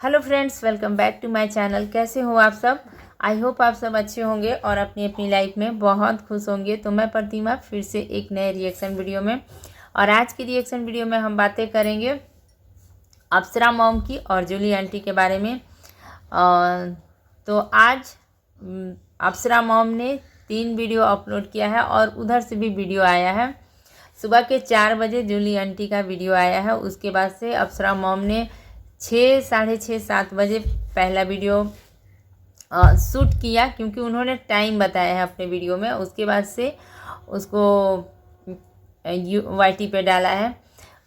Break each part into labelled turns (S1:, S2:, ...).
S1: Hello friends, welcome back to my channel. कैसे हो आप सब? आई होप आप सब अच्छे होंगे और अपनी अपनी लाइफ में बहुत खुश होंगे। तो मैं प्रतिमा फिर से एक नए रिएक्शन वीडियो में, और आज की रिएक्शन वीडियो में हम बातें करेंगे अप्सरा मॉम की और जूली आंटी के बारे में। तो आज अप्सरा मॉम ने 3 वीडियो अपलोड किया है और उधर से भी वीडियो आया है। सुबह के 4 बजे जूली आंटी का वीडियो आया है। उसके बाद से अप्सरा मॉम ने 6, साढ़े 6, 7 बजे पहला वीडियो शूट किया, क्योंकि उन्होंने टाइम बताया है अपने वीडियो में। उसके बाद से उसको YT पे डाला है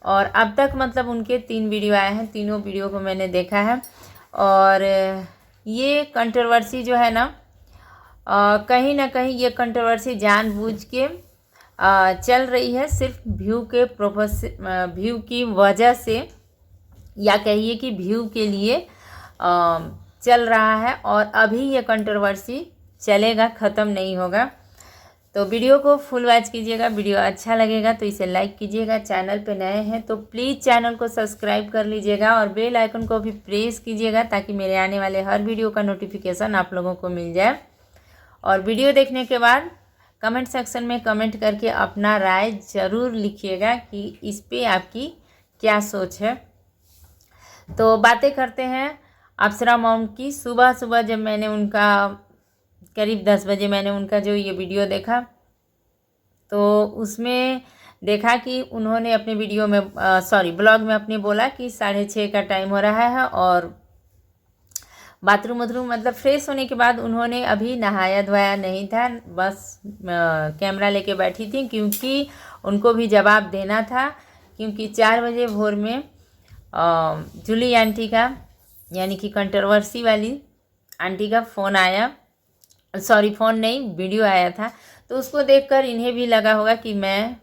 S1: और अब तक मतलब उनके 3 वीडियो आए हैं। तीनों वीडियो को मैंने देखा है और ये कंट्रोवर्सी जो है ना, कहीं ना कहीं ये कंट्रोवर्सी जानबूझ के चल रही है, सिर्फ व्यू की वजह से, या कहिए कि व्यू के लिए चल रहा है। और अभी ये कंट्रोवर्सी चलेगा, ख़त्म नहीं होगा। तो वीडियो को फुल वॉच कीजिएगा। वीडियो अच्छा लगेगा तो इसे लाइक कीजिएगा। चैनल पे नए हैं तो प्लीज़ चैनल को सब्सक्राइब कर लीजिएगा और बेल आइकन को भी प्रेस कीजिएगा, ताकि मेरे आने वाले हर वीडियो का नोटिफिकेशन आप लोगों को मिल जाए। और वीडियो देखने के बाद कमेंट सेक्शन में कमेंट करके अपना राय ज़रूर लिखिएगा कि इस पे आपकी क्या सोच है। तो बातें करते हैं अप्सरा मॉम की। सुबह सुबह जब मैंने उनका करीब 10 बजे मैंने उनका जो ये वीडियो देखा, तो उसमें देखा कि उन्होंने अपने वीडियो में ब्लॉग में अपने बोला कि 6:30 का टाइम हो रहा है और बाथरूम मतलब फ्रेश होने के बाद उन्होंने अभी नहाया धोया नहीं था, बस कैमरा लेके बैठी थी, क्योंकि उनको भी जवाब देना था। क्योंकि 4 बजे भोर में जूली आंटी का, यानी कि कंट्रोवर्सी वाली आंटी का फ़ोन आया, फ़ोन नहीं, वीडियो आया था। तो उसको देखकर इन्हें भी लगा होगा कि मैं,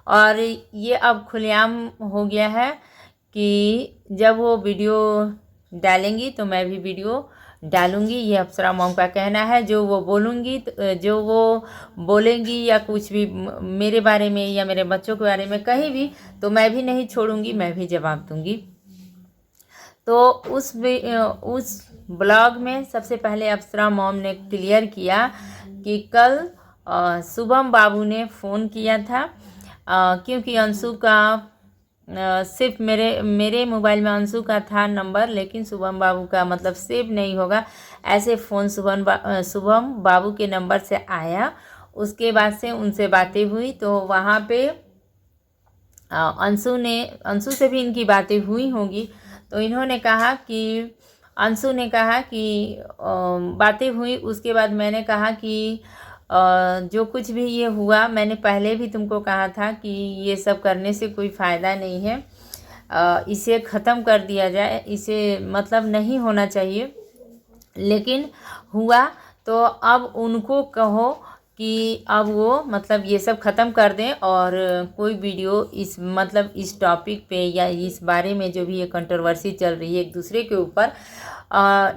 S1: और ये अब खुलेआम हो गया है कि जब वो वीडियो डालेंगी तो मैं भी वीडियो डालूंगी। ये अप्सरा मॉम का कहना है। जो वो बोलेंगी या कुछ भी मेरे बारे में या मेरे बच्चों के बारे में कहीं भी, तो मैं भी नहीं छोड़ूंगी, मैं भी जवाब दूंगी। तो उस ब्लॉग में सबसे पहले अप्सरा मॉम ने क्लियर किया कि कल शुभम बाबू ने फ़ोन किया था, क्योंकि अंशु का सिर्फ मेरे मोबाइल में अंशु का था नंबर, लेकिन शुभम बाबू का मतलब सेव नहीं होगा। ऐसे फ़ोन शुभम बाबू के नंबर से आया। उसके बाद से उनसे बातें हुई, तो वहाँ पे अंशु से भी इनकी बातें हुई होंगी। तो इन्होंने कहा कि अंशु ने कहा कि बातें हुई। उसके बाद मैंने कहा कि जो कुछ भी ये हुआ, मैंने पहले भी तुमको कहा था कि ये सब करने से कोई फ़ायदा नहीं है, इसे ख़त्म कर दिया जाए, इसे मतलब नहीं होना चाहिए। लेकिन हुआ, तो अब उनको कहो कि अब वो मतलब ये सब ख़त्म कर दें और कोई वीडियो इस टॉपिक पे या इस बारे में जो भी ये कंट्रोवर्सी चल रही है एक दूसरे के ऊपर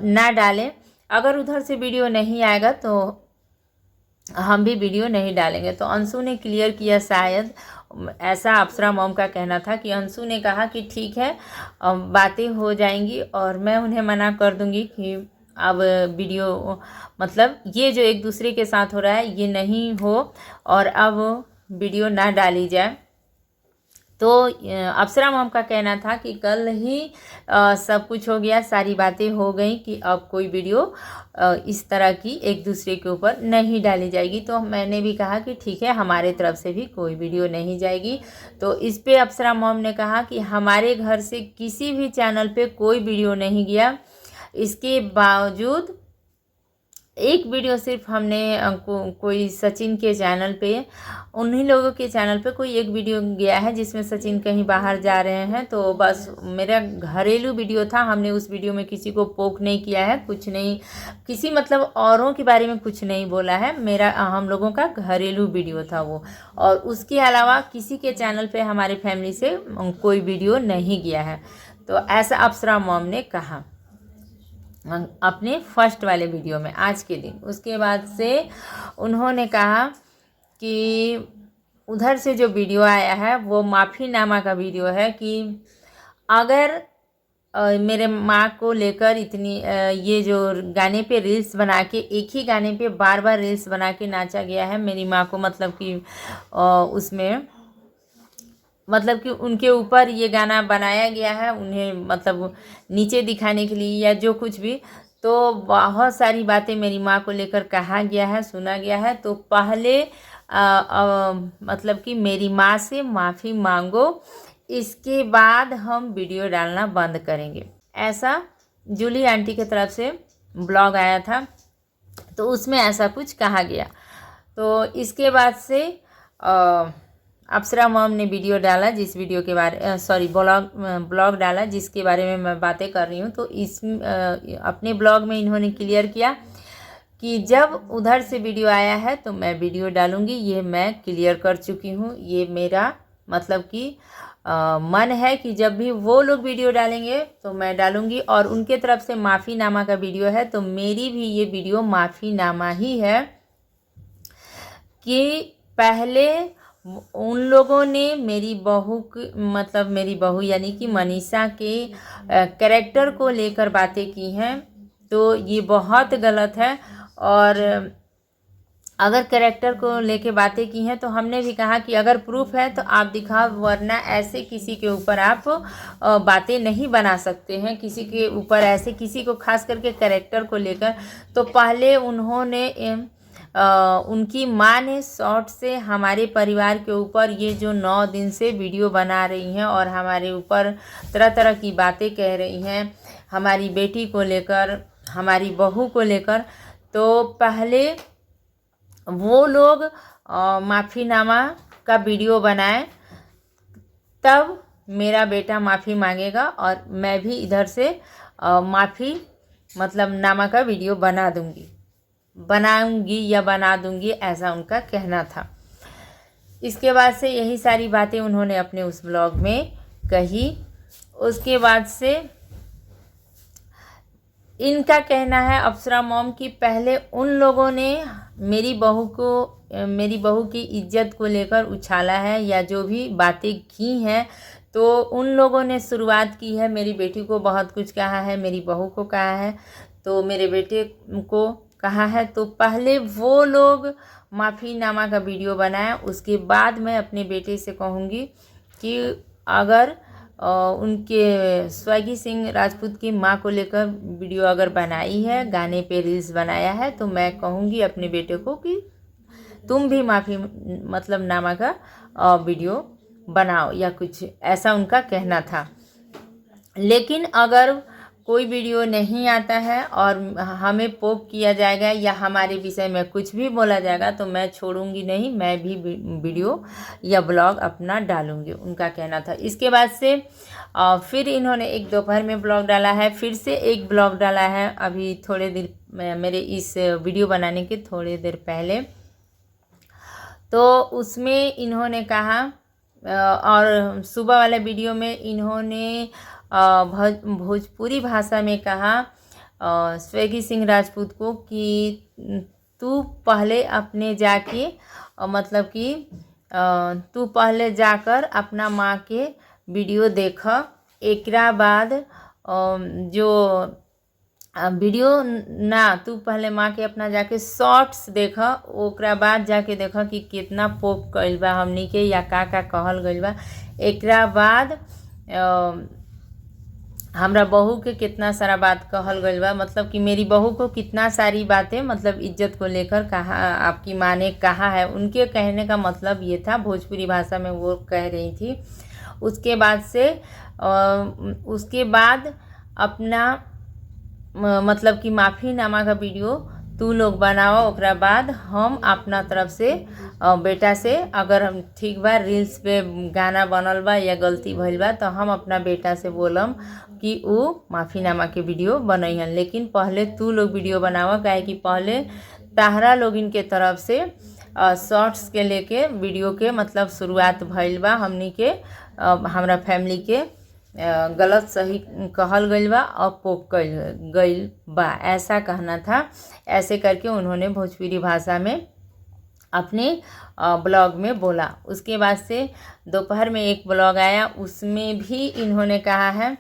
S1: ना डालें। अगर उधर से वीडियो नहीं आएगा तो हम भी वीडियो नहीं डालेंगे। तो अंशु ने क्लियर किया, शायद ऐसा अप्सरा मॉम का कहना था कि अंशु ने कहा कि ठीक है, बातें हो जाएंगी और मैं उन्हें मना कर दूंगी कि अब वीडियो मतलब ये जो एक दूसरे के साथ हो रहा है ये नहीं हो और अब वीडियो ना डाली जाए। तो अप्सरा मॉम का कहना था कि कल ही सब कुछ हो गया, सारी बातें हो गई कि अब कोई वीडियो इस तरह की एक दूसरे के ऊपर नहीं डाली जाएगी। तो मैंने भी कहा कि ठीक है, हमारे तरफ से भी कोई वीडियो नहीं जाएगी। तो इस पे अप्सरा मॉम ने कहा कि हमारे घर से किसी भी चैनल पे कोई वीडियो नहीं गया, इसके बावजूद एक वीडियो सिर्फ हमने कोई सचिन के चैनल पे, उन्हीं लोगों के चैनल पे कोई एक वीडियो गया है जिसमें सचिन कहीं बाहर जा रहे हैं। तो बस मेरा घरेलू वीडियो था, हमने उस वीडियो में किसी को पोक नहीं किया है, कुछ नहीं, किसी मतलब औरों के बारे में कुछ नहीं बोला है। हम लोगों का घरेलू वीडियो था वो, और उसके अलावा किसी के चैनल पे हमारे फैमिली से कोई वीडियो नहीं गया है। तो ऐसा अप्सरा मॉम ने कहा अपने फर्स्ट वाले वीडियो में आज के दिन। उसके बाद से उन्होंने कहा कि उधर से जो वीडियो आया है वो माफ़ीनामा का वीडियो है, कि अगर मेरे माँ को लेकर इतनी ये जो गाने पे रील्स बना के, एक ही गाने पे बार बार रील्स बना के नाचा गया है। मेरी माँ को मतलब कि उसमें मतलब कि उनके ऊपर ये गाना बनाया गया है, उन्हें मतलब नीचे दिखाने के लिए या जो कुछ भी। तो बहुत सारी बातें मेरी माँ को लेकर कहा गया है, सुना गया है। तो पहले मतलब कि मेरी माँ से माफ़ी मांगो, इसके बाद हम वीडियो डालना बंद करेंगे। ऐसा जूली आंटी की तरफ से ब्लॉग आया था, तो उसमें ऐसा कुछ कहा गया। तो इसके बाद से अप्सरा मॉम ने वीडियो डाला, जिस वीडियो के बारे ब्लॉग डाला जिसके बारे में मैं बातें कर रही हूँ। तो इस अपने ब्लॉग में इन्होंने क्लियर किया कि जब उधर से वीडियो आया है तो मैं वीडियो डालूँगी, ये मैं क्लियर कर चुकी हूँ। ये मेरा मतलब कि मन है कि जब भी वो लोग वीडियो डालेंगे तो मैं डालूँगी। और उनके तरफ से माफ़ीनामा का वीडियो है, तो मेरी भी ये वीडियो माफ़ीनामा ही है कि पहले उन लोगों ने मेरी बहू मतलब मेरी बहू यानी कि मनीषा के कैरेक्टर को लेकर बातें की हैं, तो ये बहुत गलत है। और अगर कैरेक्टर को लेके बातें की हैं तो हमने भी कहा कि अगर प्रूफ है तो आप दिखाओ, वरना ऐसे किसी के ऊपर आप बातें नहीं बना सकते हैं, किसी के ऊपर ऐसे किसी को खास करके कैरेक्टर को लेकर। तो पहले उन्होंने उनकी माँ ने शॉर्ट से हमारे परिवार के ऊपर ये जो 9 दिन से वीडियो बना रही हैं और हमारे ऊपर तरह तरह की बातें कह रही हैं, हमारी बेटी को लेकर, हमारी बहू को लेकर। तो पहले वो लोग माफ़ीनामा का वीडियो बनाए, तब मेरा बेटा माफ़ी मांगेगा और मैं भी इधर से माफ़ी मतलब नामा का वीडियो बनाऊंगी या बना दूंगी, ऐसा उनका कहना था। इसके बाद से यही सारी बातें उन्होंने अपने उस ब्लॉग में कही। उसके बाद से इनका कहना है अप्सरा मॉम की पहले उन लोगों ने मेरी बहू की इज्जत को लेकर उछाला है या जो भी बातें की हैं, तो उन लोगों ने शुरुआत की है। मेरी बेटी को बहुत कुछ कहा है, मेरी बहू को कहा है, तो मेरे बेटे को कहा है। तो पहले वो लोग माफ़ीनामा का वीडियो बनाए, उसके बाद मैं अपने बेटे से कहूँगी कि अगर उनके स्वैगी सिंह राजपूत की माँ को लेकर वीडियो अगर बनाई है, गाने पे रील्स बनाया है, तो मैं कहूँगी अपने बेटे को कि तुम भी माफ़ी मतलब नामा का वीडियो बनाओ या कुछ, ऐसा उनका कहना था। लेकिन अगर कोई वीडियो नहीं आता है और हमें पोक किया जाएगा या हमारे विषय में कुछ भी बोला जाएगा, तो मैं छोड़ूंगी नहीं, मैं भी वीडियो या ब्लॉग अपना डालूंगी, उनका कहना था। इसके बाद से फिर इन्होंने एक दोपहर में ब्लॉग डाला है, फिर से एक ब्लॉग डाला है अभी थोड़े देर मेरे इस वीडियो बनाने के थोड़ी देर पहले। तो उसमें इन्होंने कहा और सुबह वाले वीडियो में इन्होंने भोजपुरी भाषा में कहा स्वैगी सिंह राजपूत को कि तू पहले अपने जाके मतलब कि तू पहले जाकर अपना माँ के वीडियो देख, एकरा बाद जो वीडियो ना तू पहले माँ के अपना जाके शॉर्ट्स देख, ओकरा बाद जाके देख कि कितना पोप कइल बा हमनी के या का कहल गइल बा। एकरा बाद हमरा बहू के कितना सारा बात कहल गइल बा, मतलब कि मेरी बहू को कितना सारी बातें मतलब इज्जत को लेकर कहा, आपकी माँ ने कहा है। उनके कहने का मतलब ये था, भोजपुरी भाषा में वो कह रही थी। उसके बाद अपना मतलब कि माफ़ीनामा का वीडियो तू लोग बनाओ, ओकरा बाद हम अपना तरफ से बेटा से अगर हम ठीक बा रील्स पे गाना बनल बा या गलती भइल बा, तो हम अपना बेटा से बोलम कि वो माफ़ीनामा के वीडियो बनइहन। लेकिन पहले तू लोग वीडियो बनावा, काहे कि पहले ताहरा लोग इनके तरफ से शॉर्ट्स के लेके वीडियो के मतलब शुरुआत भइल बा, हमनी के हमरा फैमिली के गलत सही कहल गइल बा और पोक गइल बा, ऐसा कहना था। ऐसे करके उन्होंने भोजपुरी भाषा में अपने ब्लॉग में बोला। उसके बाद से दोपहर में एक ब्लॉग आया, उसमें भी इन्होंने कहा है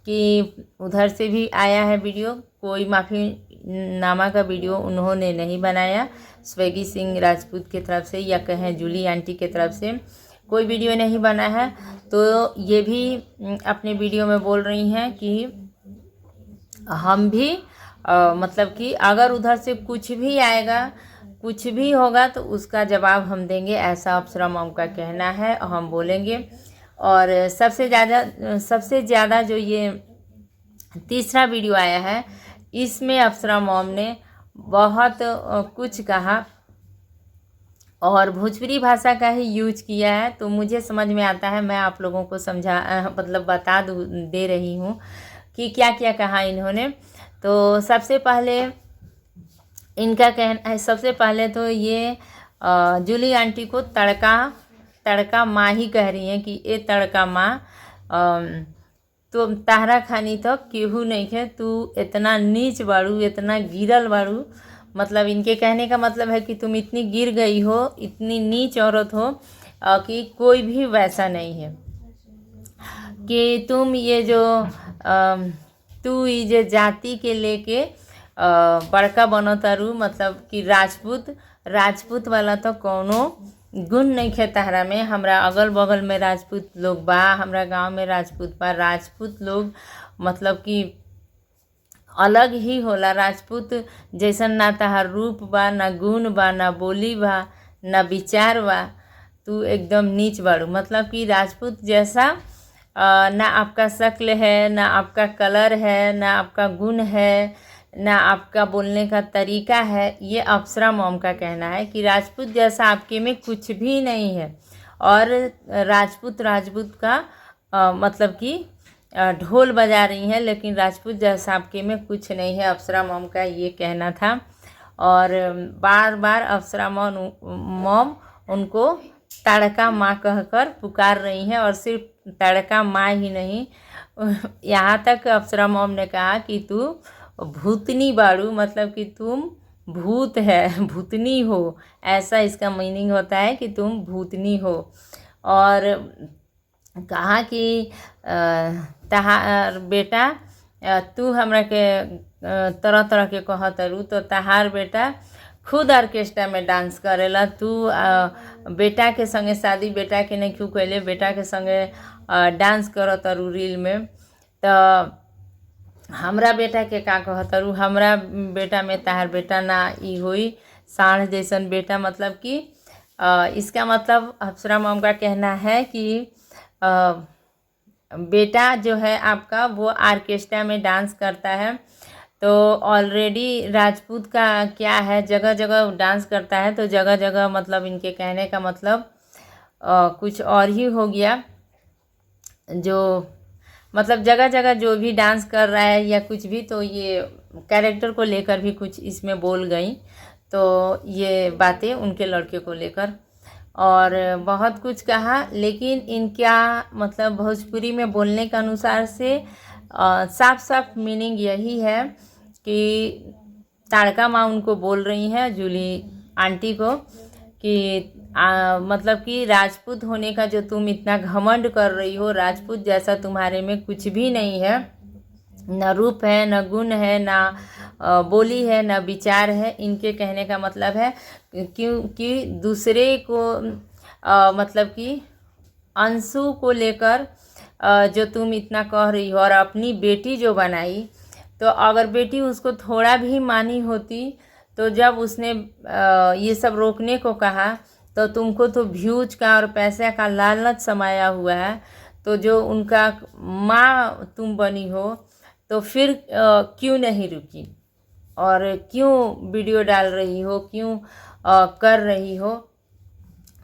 S1: कि उधर से भी आया है वीडियो, कोई माफ़ीनामा का वीडियो उन्होंने नहीं बनाया। स्वेगी सिंह राजपूत की तरफ से या कहें जूली आंटी की तरफ से कोई वीडियो नहीं बना है। तो ये भी अपने वीडियो में बोल रही हैं कि हम भी मतलब कि अगर उधर से कुछ भी आएगा, कुछ भी होगा तो उसका जवाब हम देंगे, ऐसा अप्सरा मॉम का कहना है। हम बोलेंगे। और सबसे ज़्यादा जो ये तीसरा वीडियो आया है, इसमें अप्सरा मॉम ने बहुत कुछ कहा और भोजपुरी भाषा का ही यूज किया है। तो मुझे समझ में आता है, मैं आप लोगों को मतलब बता दे रही हूँ कि क्या क्या कहा इन्होंने। तो सबसे पहले इनका कहना है, सबसे पहले तो ये जूली आंटी को तड़का माँ ही कह रही हैं कि ये तड़का माँ, तो ताहरा खानी तो केहू नहीं है, तू इतना नीच बाड़ू, इतना गिरल बाड़ू। मतलब इनके कहने का मतलब है कि तुम इतनी गिर गई हो, इतनी नीच औरत हो कि कोई भी वैसा नहीं है। कि तुम ये जो तू ये जाति के लेके बड़का बनो तारू, मतलब कि राजपूत वाला तो कोनो गुण नहीं खे तहरा में। हमरा अगल बगल में राजपूत लोग बा, हमरा गांव में राजपूत बा। राजपूत लोग मतलब कि अलग ही होला। राजपूत जैसन ना तहार रूप बा, ना गुण बा, ना बोली बा, ना विचार बा। तू एकदम नीच बाड़ू। मतलब कि राजपूत जैसा ना आपका शक्ल है, ना आपका कलर है, ना आपका गुण है, ना आपका बोलने का तरीका है। ये अप्सरा मॉम का कहना है कि राजपूत जैसा आपके में कुछ भी नहीं है। और राजपूत का मतलब कि ढोल बजा रही हैं, लेकिन राजपूत जैसा आपके में कुछ नहीं है। अप्सरा मॉम का ये कहना था। और बार बार अप्सरा मॉम उनको तड़का माँ कहकर पुकार रही हैं। और सिर्फ तड़का माँ ही नहीं, यहाँ तक अप्सरा मॉम ने कहा कि तू भूतनी बाड़ू, मतलब कि तुम भूत है, भूतनी हो, ऐसा इसका मीनिंग होता है कि तुम भूतनी हो। और कहा कि तहार बेटा, तू हमरा के तरह तरह के कहतरू, तो तहार बेटा खुद ऑर्केस्ट्रा में डांस करेला। तू बेटा के संगे शादी बेटा के नहीं क्यों कैले, बेटा के संगे डांस करतरू रील में। तो हमरा बेटा के का कहतरू, हमरा बेटा में तहार बेटा ना ई होई, सांड जैसन बेटा। मतलब कि इसका मतलब अप्सरा मॉम का कहना है कि बेटा जो है आपका वो ऑर्केस्ट्रा में डांस करता है। तो ऑलरेडी राजपूत का क्या है, जगह जगह डांस करता है। तो जगह जगह मतलब इनके कहने का मतलब कुछ और ही हो गया। जो मतलब जगह जगह जो भी डांस कर रहा है या कुछ भी, तो ये कैरेक्टर को लेकर भी कुछ इसमें बोल गई। तो ये बातें उनके लड़के को लेकर और बहुत कुछ कहा। लेकिन इनका मतलब भोजपुरी में बोलने के अनुसार से साफ साफ मीनिंग यही है कि ताड़का माँ उनको बोल रही हैं, जूली आंटी को, कि मतलब कि राजपूत होने का जो तुम इतना घमंड कर रही हो, राजपूत जैसा तुम्हारे में कुछ भी नहीं है। न रूप है, न गुण है, ना बोली है, न विचार है। इनके कहने का मतलब है क्योंकि दूसरे को मतलब कि अंशु को लेकर जो तुम इतना कह रही हो, और अपनी बेटी जो बनाई, तो अगर बेटी उसको थोड़ा भी मानी होती, तो जब उसने ये सब रोकने को कहा, तो तुमको तो व्यूज का और पैसे का लालच समाया हुआ है। तो जो उनका माँ तुम बनी हो, तो फिर क्यों नहीं रुकी और क्यों वीडियो डाल रही हो, क्यों कर रही हो।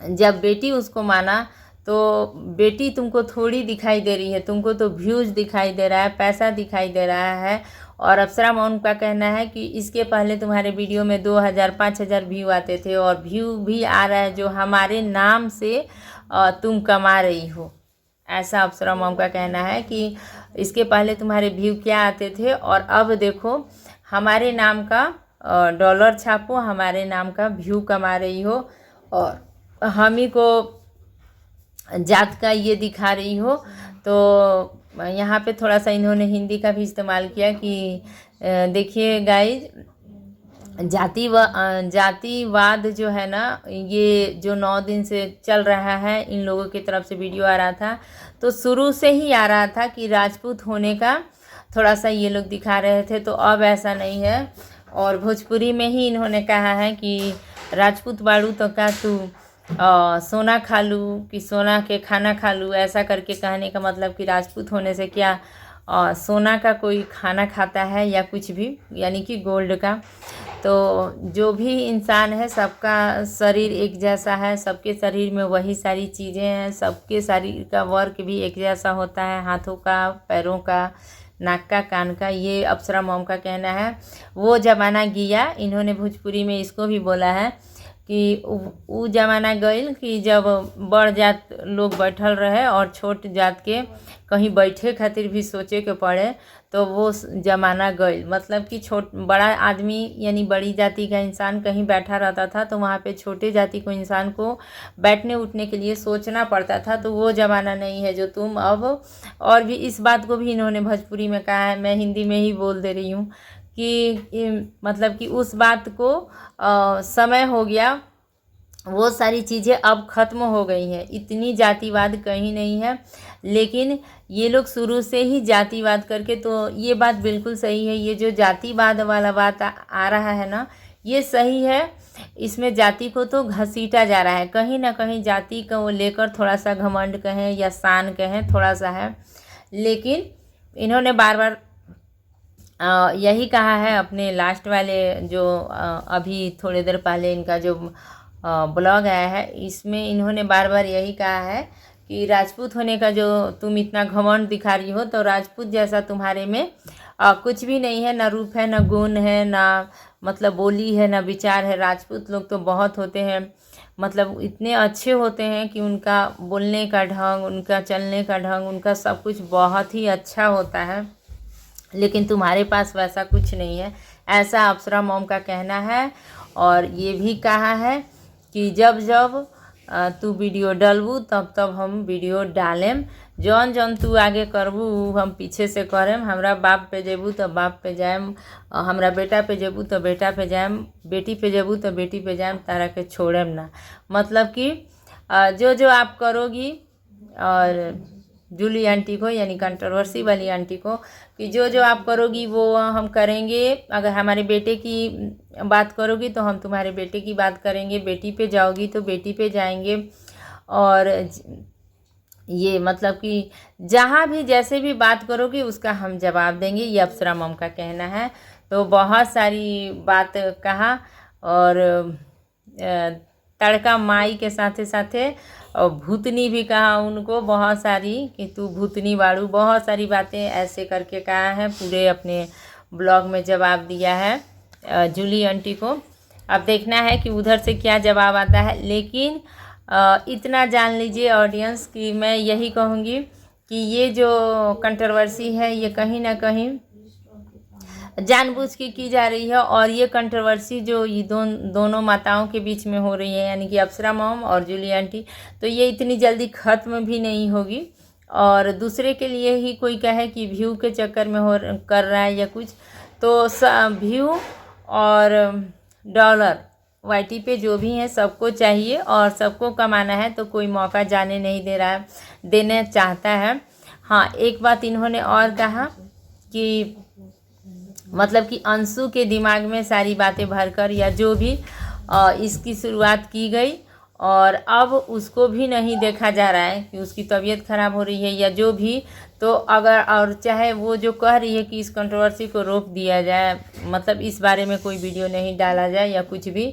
S1: जब बेटी उसको माना, तो बेटी तुमको थोड़ी दिखाई दे रही है, तुमको तो व्यूज दिखाई दे रहा है, पैसा दिखाई दे रहा है। और अप्सरा मॉम का कहना है कि इसके पहले तुम्हारे वीडियो में 2000 5000 व्यू आते थे, और व्यू भी आ रहा है जो हमारे नाम से तुम कमा रही हो। ऐसा अप्सरा मॉम का कहना है कि इसके पहले तुम्हारे व्यू क्या आते थे, और अब देखो हमारे नाम का डॉलर छापो, हमारे नाम का व्यू कमा रही हो, और हम ही को जात का ये दिखा रही हो। तो यहाँ पे थोड़ा सा इन्होंने हिंदी का भी इस्तेमाल किया कि देखिए गाइज, जातिवाद जो है ना, ये जो 9 दिन से चल रहा है, इन लोगों की तरफ से वीडियो आ रहा था, तो शुरू से ही आ रहा था कि राजपूत होने का थोड़ा सा ये लोग दिखा रहे थे, तो अब ऐसा नहीं है। और भोजपुरी में ही इन्होंने कहा है कि राजपूत बाड़ू तो क्या तू सोना खा लूँ, कि सोना के खाना खा लूँ, ऐसा करके कहने का मतलब कि राजपूत होने से क्या सोना का कोई खाना खाता है या कुछ भी, यानी कि गोल्ड का। तो जो भी इंसान है सबका शरीर एक जैसा है, सबके शरीर में वही सारी चीज़ें हैं, सबके शरीर का वर्क भी एक जैसा होता है, हाथों का, पैरों का, नाक का, कान का। ये अप्सरा मॉम का कहना है। वो ज़माना गया, इन्होंने भोजपुरी में इसको भी बोला है कि वो ज़माना गइल कि जब बड़ जात लोग बैठल रहे और छोट जात के कहीं बैठे खातिर भी सोचे के पड़े, तो वो ज़माना गइल। मतलब कि बड़ा आदमी यानी बड़ी जाति का इंसान कहीं बैठा रहता था तो वहाँ पे छोटे जाति को इंसान को बैठने उठने के लिए सोचना पड़ता था। तो वो ज़माना नहीं है जो तुम अब। और भी इस बात को भी इन्होंने भोजपुरी में कहा है, मैं हिंदी में ही बोल दे रही हूँ कि मतलब कि उस बात को समय हो गया, वो सारी चीज़ें अब ख़त्म हो गई हैं, इतनी जातिवाद कहीं नहीं है। लेकिन ये लोग शुरू से ही जातिवाद करके, तो ये बात बिल्कुल सही है। ये जो जातिवाद वाला बात आ रहा है ना, ये सही है। इसमें जाति को तो घसीटा जा रहा है, कहीं ना कहीं जाति को लेकर थोड़ा सा घमंड कहें या शान कहें, थोड़ा सा है। लेकिन इन्होंने बार बार यही कहा है अपने लास्ट वाले जो अभी थोड़ी देर पहले इनका जो ब्लॉग आया है, इसमें इन्होंने बार बार यही कहा है कि राजपूत होने का जो तुम इतना घमंड दिखा रही हो, तो राजपूत जैसा तुम्हारे में कुछ भी नहीं है, ना रूप है, ना गुण है, ना मतलब बोली है, ना विचार है। राजपूत लोग तो बहुत होते हैं, मतलब इतने अच्छे होते हैं कि उनका बोलने का ढंग, उनका चलने का ढंग, उनका सब कुछ बहुत ही अच्छा होता है। लेकिन तुम्हारे पास वैसा कुछ नहीं है, ऐसा अप्सरा मॉम का कहना है। और ये भी कहा है कि जब जब तू वीडियो डालबू तब तब हम वीडियो डालेम, जौन जौन तू आगे करबू हम पीछे से करेम। हमरा बाप पे जेबू तो बाप पे जाएम, हमरा बेटा पे जेबू तो बेटा पे जाएम, बेटी पे जेबू तो बेटी पे जाएम, तारा के छोड़ेम ना। मतलब कि जो जो आप करोगी, और जूली आंटी को यानी कंट्रोवर्सी वाली आंटी को, कि जो जो आप करोगी वो हम करेंगे। अगर हमारे बेटे की बात करोगी तो हम तुम्हारे बेटे की बात करेंगे, बेटी पे जाओगी तो बेटी पे जाएंगे। और ये मतलब कि जहाँ भी जैसे भी बात करोगी उसका हम जवाब देंगे, ये अप्सरा मॉम का कहना है। तो बहुत सारी बात कहा, और तड़का माई के साथे साथे और भूतनी भी कहा उनको, बहुत सारी कि तू भूतनी बाड़ू, बहुत सारी बातें ऐसे करके कहा है। पूरे अपने ब्लॉग में जवाब दिया है जूली आंटी को। अब देखना है कि उधर से क्या जवाब आता है। लेकिन इतना जान लीजिए ऑडियंस कि मैं यही कहूँगी कि ये जो कंट्रोवर्सी है ये कहीं ना कहीं जानबूझ के की जा रही है। और ये कंट्रोवर्सी जो ये दोनों माताओं के बीच में हो रही है, यानी कि अप्सरा मॉम और जूली आंटी, तो ये इतनी जल्दी ख़त्म भी नहीं होगी। और दूसरे के लिए ही कोई कहे कि व्यू के चक्कर में कर रहा है या कुछ, तो व्यू और डॉलर वाईटी पे जो भी हैं सबको चाहिए और सबको कमाना है, तो कोई मौका जाने नहीं दे रहा है, देना चाहता है। हाँ, एक बात इन्होंने और कहा कि मतलब कि अंशु के दिमाग में सारी बातें भरकर या जो भी इसकी शुरुआत की गई, और अब उसको भी नहीं देखा जा रहा है कि उसकी तबीयत ख़राब हो रही है या जो भी। तो अगर और चाहे वो जो कह रही है कि इस कंट्रोवर्सी को रोक दिया जाए, मतलब इस बारे में कोई वीडियो नहीं डाला जाए या कुछ भी,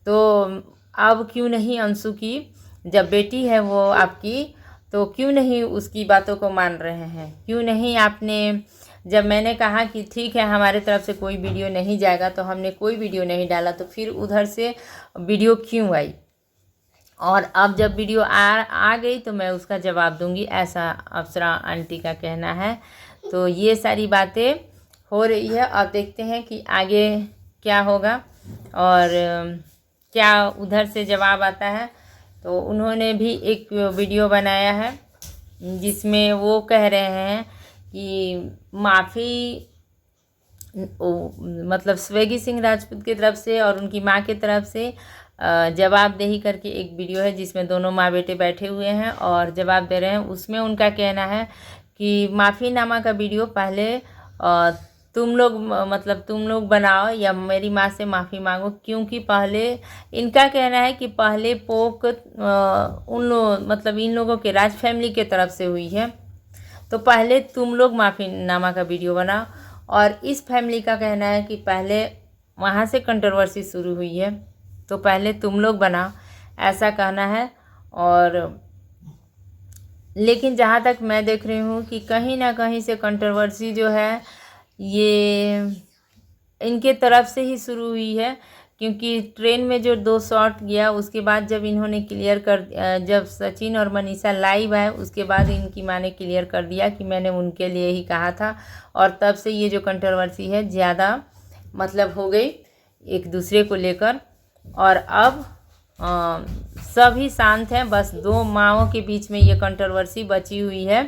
S1: तो अब क्यों नहीं अंशु की, जब बेटी है वो आपकी, तो क्यों नहीं उसकी बातों को मान रहे हैं? क्यों नहीं आपने, जब मैंने कहा कि ठीक है हमारे तरफ से कोई वीडियो नहीं जाएगा तो हमने कोई वीडियो नहीं डाला, तो फिर उधर से वीडियो क्यों आई? और अब जब वीडियो आ गई तो मैं उसका जवाब दूंगी, ऐसा अप्सरा आंटी का कहना है। तो ये सारी बातें हो रही है। अब देखते हैं कि आगे क्या होगा और क्या उधर से जवाब आता है। तो उन्होंने भी एक वीडियो बनाया है जिसमें वो कह रहे हैं कि माफ़ी मतलब स्वेगी सिंह राजपूत की तरफ से और उनकी माँ की तरफ से जवाबदेही करके एक वीडियो है जिसमें दोनों माँ बेटे बैठे हुए हैं और जवाब दे रहे हैं। उसमें उनका कहना है कि माफ़ीनामा का वीडियो पहले तुम लोग मतलब तुम लोग बनाओ या मेरी माँ से माफ़ी मांगो, क्योंकि पहले इनका कहना है कि पहले पोक मतलब इन लोगों के राज फैमिली के तरफ से हुई है, तो पहले तुम लोग माफ़ीनामा का वीडियो बनाओ। और इस फैमिली का कहना है कि पहले वहाँ से कंट्रोवर्सी शुरू हुई है, तो पहले तुम लोग बनाओ, ऐसा कहना है। और लेकिन जहाँ तक मैं देख रही हूँ कि कहीं ना कहीं से कंट्रोवर्सी जो है ये इनके तरफ से ही शुरू हुई है, क्योंकि ट्रेन में जो 2 शॉट गया उसके बाद जब इन्होंने क्लियर कर जब सचिन और मनीषा लाइव आए उसके बाद इनकी माँ ने क्लियर कर दिया कि मैंने उनके लिए ही कहा था। और तब से ये जो कंट्रोवर्सी है ज़्यादा मतलब हो गई एक दूसरे को लेकर। और अब सभी शांत हैं, बस 2 माँओं के बीच में ये कंट्रोवर्सी बची हुई है।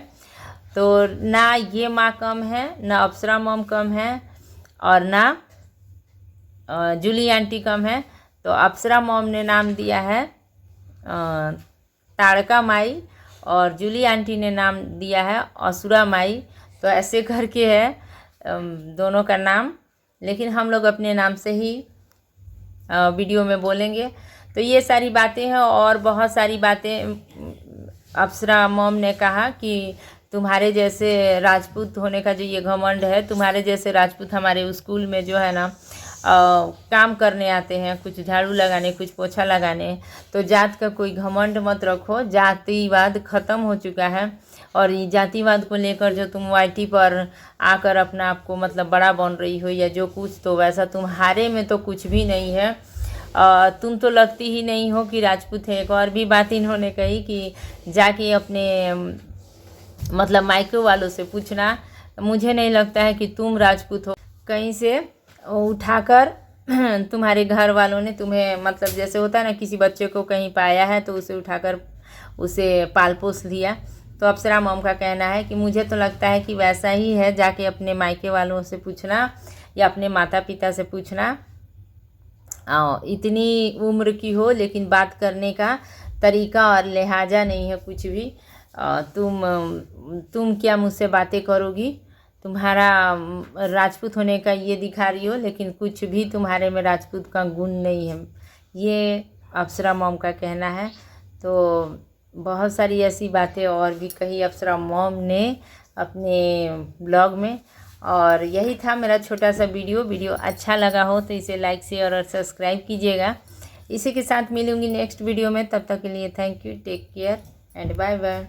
S1: तो ना ये माँ कम है, ना अप्सरा मॉम कम है और ना जूली आंटी कम है। तो अप्सरा मॉम ने नाम दिया है तारका माई और जूली आंटी ने नाम दिया है असुरा माई। तो ऐसे करके है दोनों का नाम, लेकिन हम लोग अपने नाम से ही वीडियो में बोलेंगे। तो ये सारी बातें हैं और बहुत सारी बातें अप्सरा मॉम ने कहा कि तुम्हारे जैसे राजपूत होने का जो ये घमंड है, तुम्हारे जैसे राजपूत हमारे स्कूल में जो है ना काम करने आते हैं, कुछ झाड़ू लगाने, कुछ पोछा लगाने, तो जात का कोई घमंड मत रखो। जातिवाद ख़त्म हो चुका है और ये जातिवाद को लेकर जो तुम वाईटी पर आकर अपना आपको मतलब बड़ा बन रही हो या जो कुछ, तो वैसा तुम्हारे में तो कुछ भी नहीं है। तुम तो लगती ही नहीं हो कि राजपूत है। एक और भी बात इन्होंने कही कि जाके अपने मतलब मायके वालों से पूछना, मुझे नहीं लगता है कि तुम राजपूत हो। कहीं से उठाकर तुम्हारे घर वालों ने तुम्हें मतलब जैसे होता है ना किसी बच्चे को कहीं पाया है तो उसे उठाकर उसे पाल पोस लिया। तो अप्सरा मॉम का कहना है कि मुझे तो लगता है कि वैसा ही है, जाके अपने मायके वालों से पूछना या अपने माता पिता से पूछना। इतनी उम्र की हो लेकिन बात करने का तरीका और लिहाजा नहीं है कुछ भी। तुम क्या मुझसे बातें करोगी, तुम्हारा राजपूत होने का ये दिखा रही हो लेकिन कुछ भी तुम्हारे में राजपूत का गुण नहीं है, ये अप्सरा मॉम का कहना है। तो बहुत सारी ऐसी बातें और भी कही अप्सरा मॉम ने अपने ब्लॉग में। और यही था मेरा छोटा सा वीडियो अच्छा लगा हो तो इसे लाइक शेयर और सब्सक्राइब कीजिएगा। इसी के साथ मिलूंगी नेक्स्ट वीडियो में, तब तक के लिए thank you, take care and bye bye.